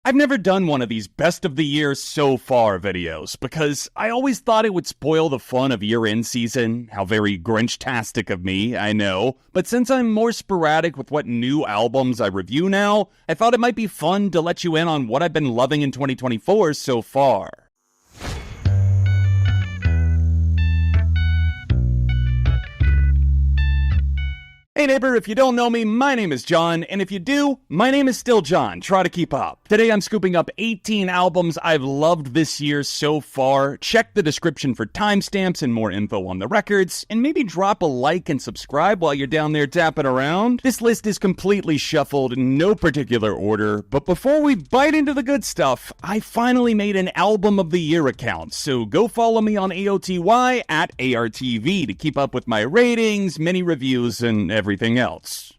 I've never done one of these best of the year so far videos because I always thought it would spoil the fun of year-end season. How very Grinch-tastic of me, I know. But since I'm more sporadic with what new albums I review now, I thought it might be fun to let you in on what I've been loving in 2024 so far. Hey neighbor, if you don't know me, my name is John, and if you do, my name is still John. Try to keep up. Today I'm scooping up 18 albums I've loved this year so far. Check the description for timestamps and more info on the records, and maybe drop a like and subscribe while you're down there tapping around. This list is completely shuffled in no particular order, but before we bite into the good stuff, I finally made an Album of the Year account, so go follow me on AOTY at ARTV to keep up with my ratings, mini reviews, and everything else.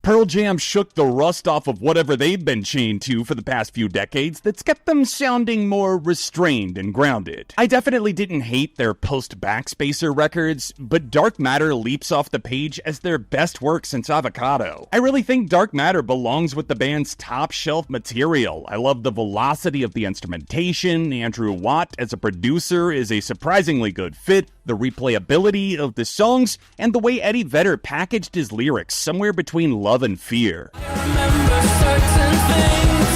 Pearl Jam shook the rust off of whatever they've been chained to for the past few decades that's kept them sounding more restrained and grounded. I definitely didn't hate their post-Backspacer records, but Dark Matter leaps off the page as their best work since Avocado. I really think Dark Matter belongs with the band's top-shelf material. I love the velocity of the instrumentation, Andrew Watt as a producer is a surprisingly good fit, the replayability of the songs, and the way Eddie Vedder packaged his lyrics somewhere between love and fear. I remember certain things,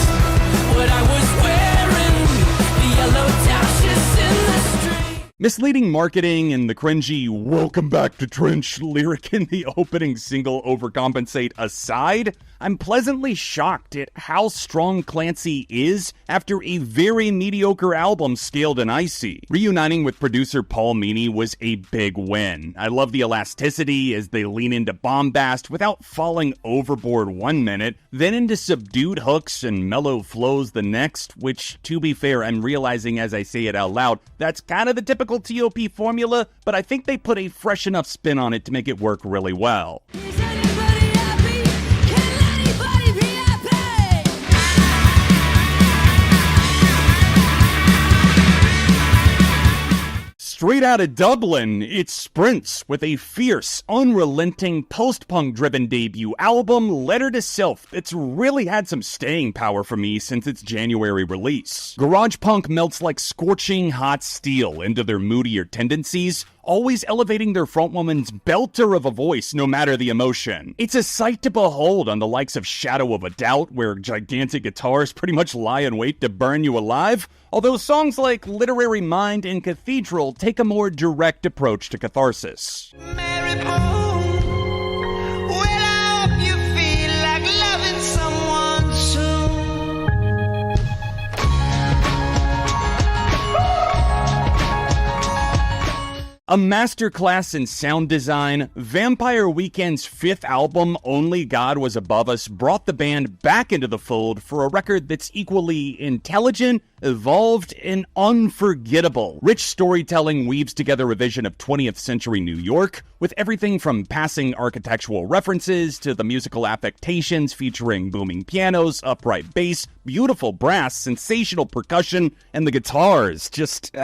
what I was wearing, the yellow dashes in the street. Misleading marketing and the cringy "welcome back to Trench" lyric in the opening single overcompensate aside, I'm pleasantly shocked at how strong Clancy is after a very mediocre album scaled and icy. Reuniting with producer Paul Meany was a big win. I love the elasticity as they lean into bombast without falling overboard one minute, then into subdued hooks and mellow flows the next, which, to be fair, I'm realizing as I say it out loud, that's kind of the typical T.O.P. formula, but I think they put a fresh enough spin on it to make it work really well. Straight out of Dublin, it's Sprints with a fierce, unrelenting, post-punk driven debut album, Letter to Self, that's really had some staying power for me since its January release. Garage punk melts like scorching hot steel into their moodier tendencies, always elevating their frontwoman's belter of a voice no matter the emotion. It's a sight to behold on the likes of Shadow of a Doubt, where gigantic guitars pretty much lie in wait to burn you alive, although songs like Literary Mind and Cathedral take a more direct approach to catharsis. A masterclass in sound design, Vampire Weekend's fifth album, Only God Was Above Us, brought the band back into the fold for a record that's equally intelligent, evolved, and unforgettable. Rich storytelling weaves together a vision of 20th century New York, with everything from passing architectural references to the musical affectations featuring booming pianos, upright bass, beautiful brass, sensational percussion, and the guitars. Just,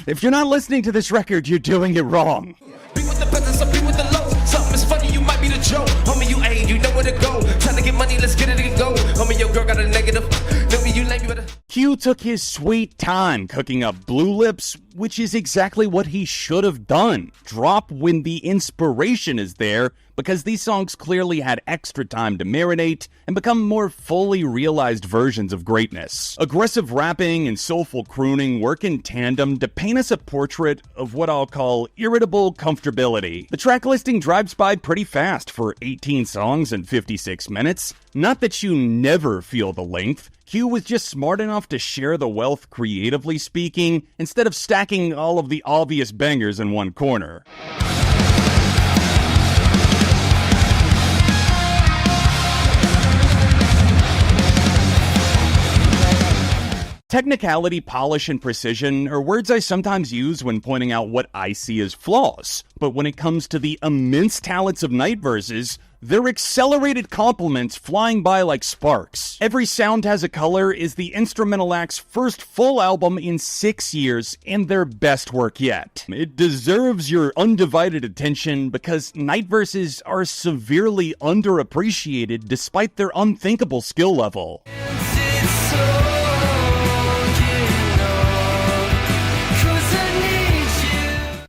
if you're not listening to this record, you're doing it wrong. Be with the peasants, so be with the low. Something is funny, you might be the joke. Homie, you ain't, you know where to go. Trying to get money, let's get it and go. Homie, your girl got a negative. Nobody, you lame, you better. Q took his sweet time cooking up Blue Lips, which is exactly what he should have done. Drop when the inspiration is there, because these songs clearly had extra time to marinate and become more fully realized versions of greatness. Aggressive rapping and soulful crooning work in tandem to paint us a portrait of what I'll call irritable comfortability. The track listing drives by pretty fast for 18 songs and 56 minutes. Not that you never feel the length. Q was just smart enough to share the wealth creatively speaking, instead of stacking all of the obvious bangers in one corner. Technicality, polish, and precision are words I sometimes use when pointing out what I see as flaws, but when it comes to the immense talents of Night Verses, they're accelerated compliments flying by like sparks. Every Sound Has a Color is the instrumental act's first full album in 6 years and their best work yet. It deserves your undivided attention because Night Verses are severely underappreciated despite their unthinkable skill level.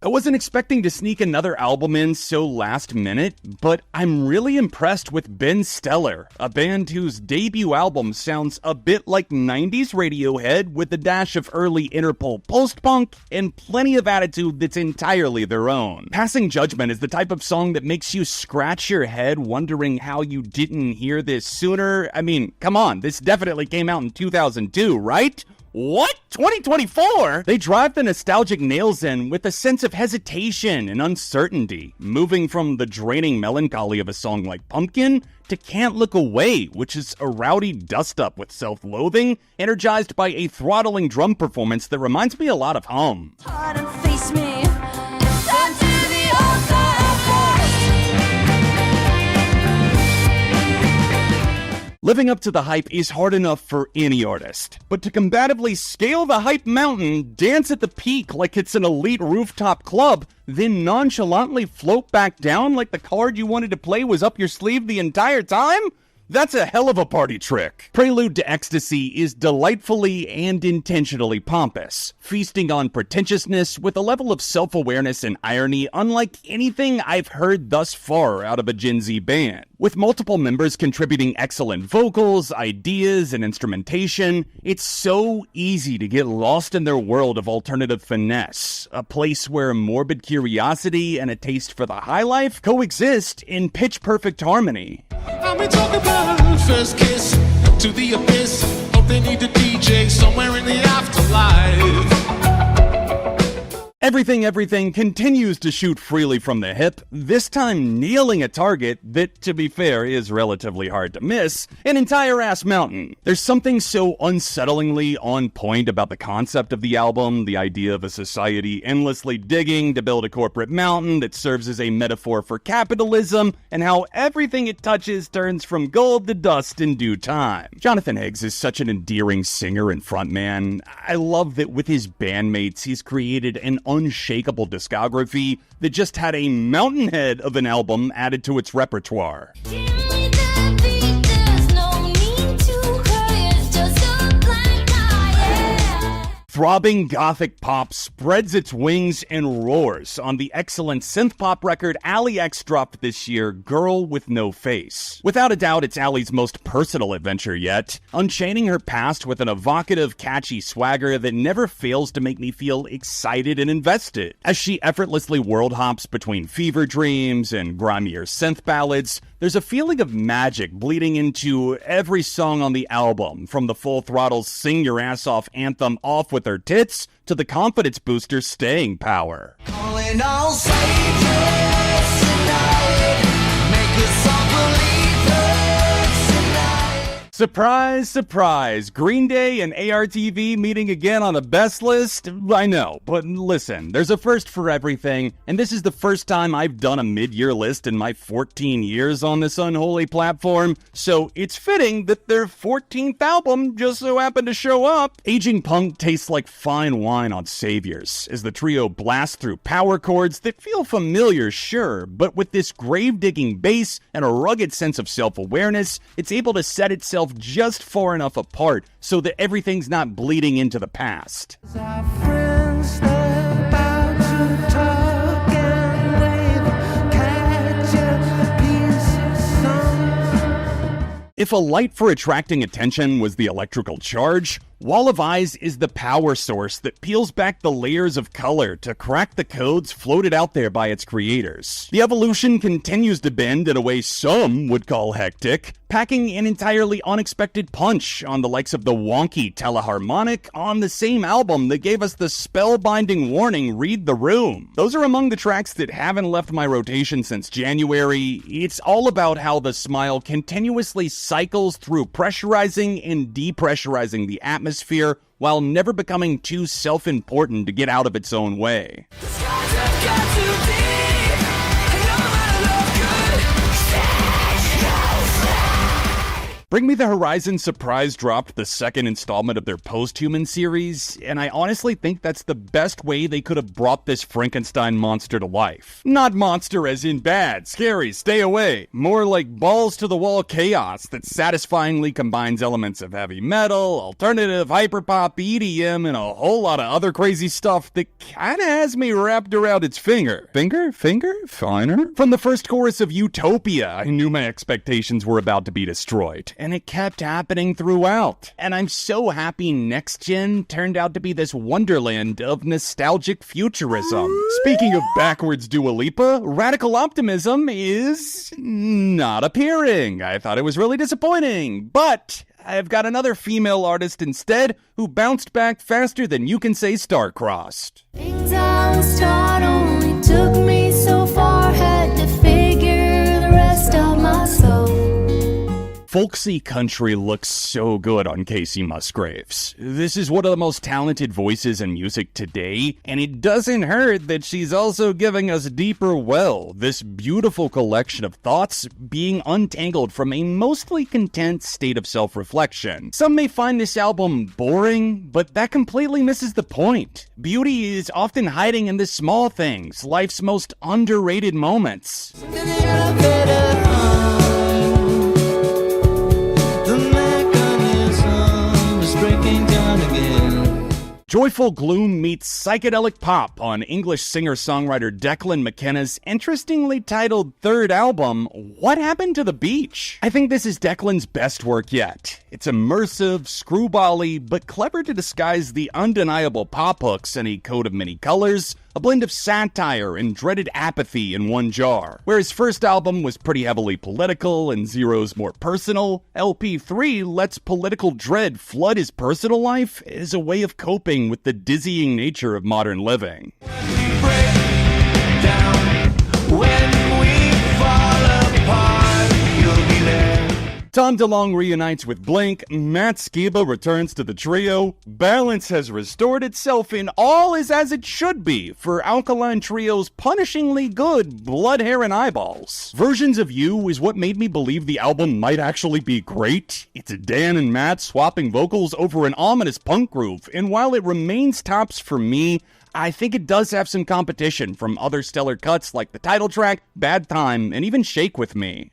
I wasn't expecting to sneak another album in so last minute, but I'm really impressed with Ben Stellar, a band whose debut album sounds a bit like 90s Radiohead with a dash of early Interpol post-punk and plenty of attitude that's entirely their own. Passing Judgment is the type of song that makes you scratch your head wondering how you didn't hear this sooner. I mean, come on, this definitely came out in 2002, right? What? 2024? They drive the nostalgic nails in with a sense of hesitation and uncertainty, moving from the draining melancholy of a song like Pumpkin to Can't Look Away, which is a rowdy dust-up with self-loathing, energized by a throttling drum performance that reminds me a lot of Hum. Face me. Living up to the hype is hard enough for any artist, but to combatively scale the hype mountain, dance at the peak like it's an elite rooftop club, then nonchalantly float back down like the card you wanted to play was up your sleeve the entire time? That's a hell of a party trick. Prelude to Ecstasy is delightfully and intentionally pompous, feasting on pretentiousness with a level of self-awareness and irony unlike anything I've heard thus far out of a Gen Z band. With multiple members contributing excellent vocals, ideas, and instrumentation, it's so easy to get lost in their world of alternative finesse, a place where morbid curiosity and a taste for the high life coexist in pitch-perfect harmony. And we talk about first kiss to the abyss. Hope they need a DJ somewhere in the afterlife. Everything continues to shoot freely from the hip, this time nailing a target that, to be fair, is relatively hard to miss, an entire ass mountain. There's something so unsettlingly on point about the concept of the album, the idea of a society endlessly digging to build a corporate mountain that serves as a metaphor for capitalism, and how everything it touches turns from gold to dust in due time. Jonathan Higgs is such an endearing singer and frontman. I love that with his bandmates, he's created an unshakable discography that just had a mountainhead of an album added to its repertoire. Throbbing gothic pop spreads its wings and roars on the excellent synth-pop record ALLIE X dropped this year, Girl with No Face. Without a doubt, it's ALLIE's most personal adventure yet, unchaining her past with an evocative, catchy swagger that never fails to make me feel excited and invested. As she effortlessly world hops between fever dreams and grimier synth ballads, there's a feeling of magic bleeding into every song on the album, from the full-throttle sing your ass off anthem Off With Her Tits to the confidence booster Staying Power. Calling all sages tonight. Make us all believers tonight. Surprise, surprise. Green Day and ARTV meeting again on the best list? I know, but listen, there's a first for everything, and this is the first time I've done a mid-year list in my 14 years on this unholy platform, so it's fitting that their 14th album just so happened to show up. Aging punk tastes like fine wine on Saviors, as the trio blasts through power chords that feel familiar, sure, but with this grave-digging bass and a rugged sense of self-awareness, it's able to set itself just far enough apart so that everything's not bleeding into the past. If a light for attracting attention was the electrical charge, Wall of Eyes is the power source that peels back the layers of color to crack the codes floated out there by its creators. The evolution continues to bend in a way some would call hectic, packing an entirely unexpected punch on the likes of the wonky teleharmonic on the same album that gave us the spellbinding warning, "Read the Room." Those are among the tracks that haven't left my rotation since January. It's all about how the smile continuously cycles through pressurizing and depressurizing the atmosphere while never becoming too self-important to get out of its own way. The skies have got too deep, and no matter love could change your fate. Bring Me the Horizon surprise dropped the second installment of their Posthuman series, and I honestly think that's the best way they could have brought this Frankenstein monster to life. Not monster as in bad, scary, stay away. More like balls-to-the-wall chaos that satisfyingly combines elements of heavy metal, alternative, hyperpop, EDM, and a whole lot of other crazy stuff that kinda has me wrapped around its finger. Finger? Finer? From the first chorus of Utopia, I knew my expectations were about to be destroyed. And it kept happening throughout. And I'm so happy Next Gen turned out to be this wonderland of nostalgic futurism. Speaking of backwards Dua Lipa, Radical Optimism is not appearing. I thought it was really disappointing, but I've got another female artist instead who bounced back faster than you can say star-crossed. Things I was taught only took me so far, had to figure the rest out myself. Folksy country looks so good on Kacey Musgraves. This is one of the most talented voices in music today, and it doesn't hurt that she's also giving us Deeper Well, this beautiful collection of thoughts being untangled from a mostly content state of self-reflection. Some may find this album boring, but that completely misses the point. Beauty is often hiding in the small things, life's most underrated moments. Joyful gloom meets psychedelic pop on English singer-songwriter Declan McKenna's interestingly titled third album, What Happened to the Beach? I think this is Declan's best work yet. It's immersive, screwball-y, but clever to disguise the undeniable pop hooks in a coat of many colors, a blend of satire and dreaded apathy in one jar. Where his first album was pretty heavily political and Zero's more personal, LP3 lets political dread flood his personal life as a way of coping with the dizzying nature of modern living. Tom DeLonge reunites with Blink, Matt Skiba returns to the trio, balance has restored itself and all is as it should be for ALKALINE Trio's punishingly good Blood, Hair, and Eyeballs. Versions of You is what made me believe the album might actually be great. It's Dan and Matt swapping vocals over an ominous punk groove, and while it remains tops for me, I think it does have some competition from other stellar cuts like the title track, Bad Time, and even Shake With Me.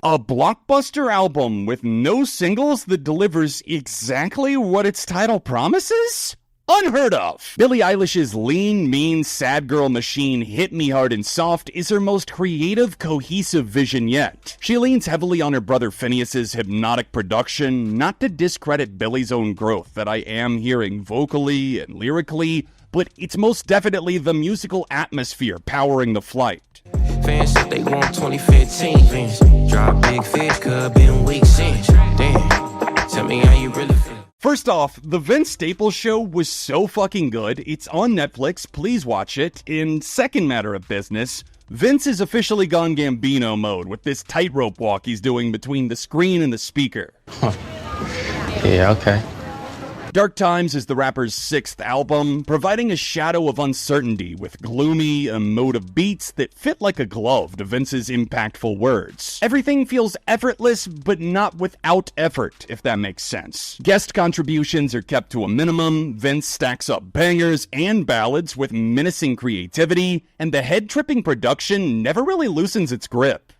A blockbuster album with no singles that delivers exactly what its title promises? Unheard of! Billie Eilish's lean, mean, sad girl machine Hit Me Hard and Soft is her most creative, cohesive vision yet. She leans heavily on her brother Phineas's hypnotic production, not to discredit Billie's own growth that I am hearing vocally and lyrically, but it's most definitely the musical atmosphere powering the flight. Fans said they want 2015 Vince. Drop big fish, cuz been weak since. Damn, tell me how you really feel. First off, the Vince Staples show was so fucking good. It's on Netflix, please watch it. In second matter of business, Vince is officially gone Gambino mode with this tightrope walk he's doing between the screen and the speaker. Yeah, okay. Dark Times is the rapper's sixth album, providing a shadow of uncertainty with gloomy, emotive beats that fit like a glove to Vince's impactful words. Everything feels effortless, but not without effort, if that makes sense. Guest contributions are kept to a minimum, Vince stacks up bangers and ballads with menacing creativity, and the head-tripping production never really loosens its grip.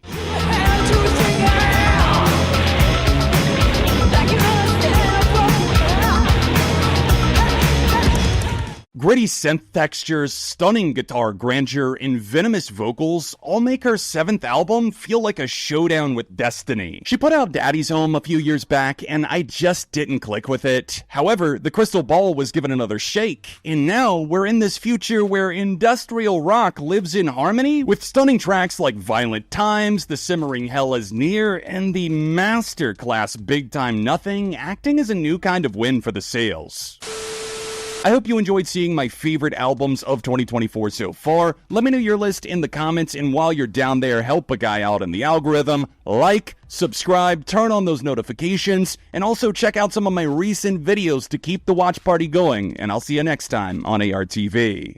Gritty synth textures, stunning guitar grandeur, and venomous vocals all make her 7th album feel like a showdown with destiny. She put out Daddy's Home a few years back, and I just didn't click with it. However, the crystal ball was given another shake, and now we're in this future where industrial rock lives in harmony with stunning tracks like Violent Times, The Simmering Hell Is Near, and the masterclass Big Time Nothing acting as a new kind of win for the sales. I hope you enjoyed seeing my favorite albums of 2024 so far. Let me know your list in the comments, and while you're down there, help a guy out in the algorithm. Like, subscribe, turn on those notifications, and also check out some of my recent videos to keep the watch party going, and I'll see you next time on ARTV.